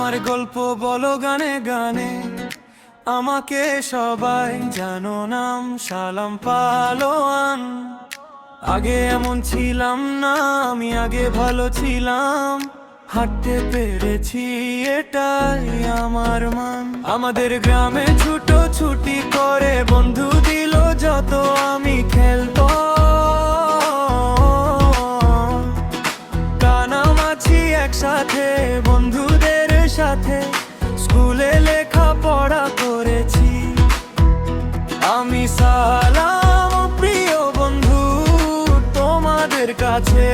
আমার গল্প বলো গানে গানে, আমাকে সবাই জানো নাম সালাম পালোয়ান। আগে এমন ছিলাম না আমি, আগে ভালো ছিলাম, হাঁটতে পেরেছি এটাই আমার মান। আমাদের গ্রামে ছুটোছুটি করে বন্ধু দিল যত, আমি খেলতো কানামাছি একসাথে বন্ধুদের সাথে, স্কুলে লেখাপড়া করেছি আমি। সালাম প্রিয় বন্ধু, তোমাদের কাছে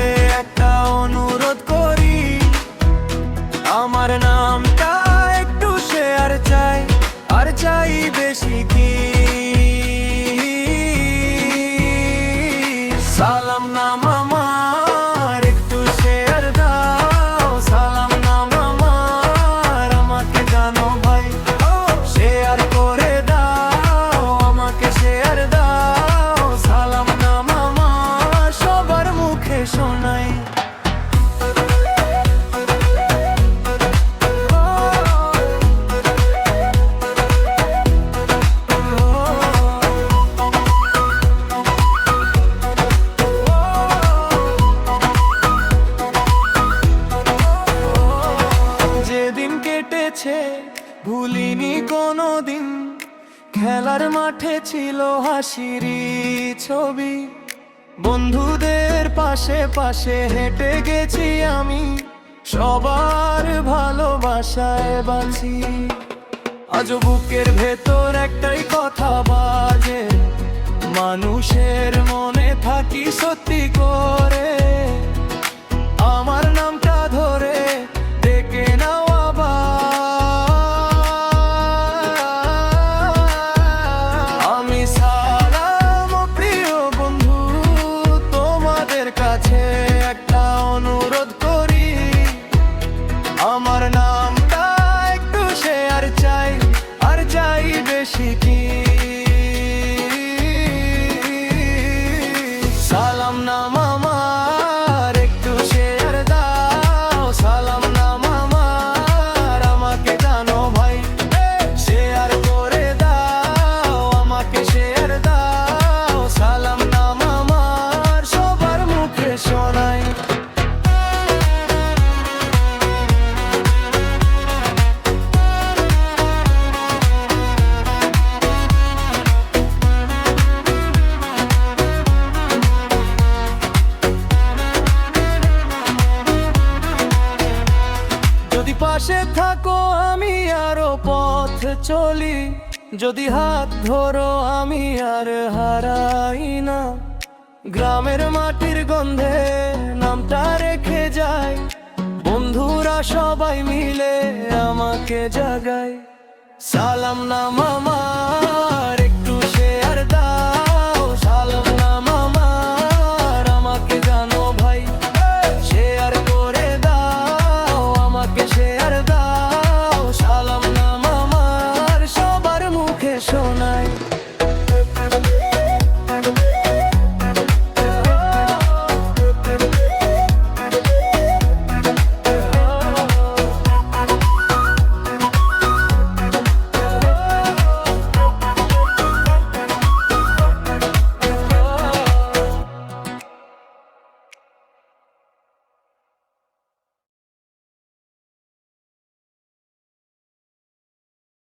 একটা অনুরোধ করি, আমার নামটা একটু শেয়ার চাই, আর চাই বেশি কি। সালাম নাম আমার, একটু শেয়ার দাও। সালাম নাম আমার, আমাকে জানো ভাই, শেয়ার করে দাও, আমাকে শেয়ার দাও। সালাম নাম আমার, সবার মুখে শোনাই। ভুলিনি কোনোদিন, খেলার মাঠে ছিল হাসিরি ছবি, বন্ধুদের পাশে পাশে হেঁটে গেছি আমি, সবার ভালোবাসায় বাঁচি। আজও বুকের ভেতর একটাই কথা বাজে, মানুষের মনে থাকি সত্যি করে, আমার নামটা ধরে ডেকে নাও আবার। আমি সালাম প্রিয় বন্ধু, তোমাদের কাছে একটা অনুরোধ করি, আমার নামটা একটু শেয়ার চাই, আর চাই বেশি কি। সালাম নাম আমার, একটু শেয়ার দাও। সালাম নাম আমার, আমাকে জানো ভাই, শেয়ার করে দাও, আমাকে শেয়ার দাও। সালাম নাম আমার, সবার মুখে শোনাই। যদি পাশে থাকো আমি আরো পথ চলি, যদি হাত ধরো আমি আর হারাই না, গ্রামের মাটির গন্ধে নামটা রেখে যায়, বন্ধুরা সবাই মিলে আমাকে জাগায়। সালাম নাম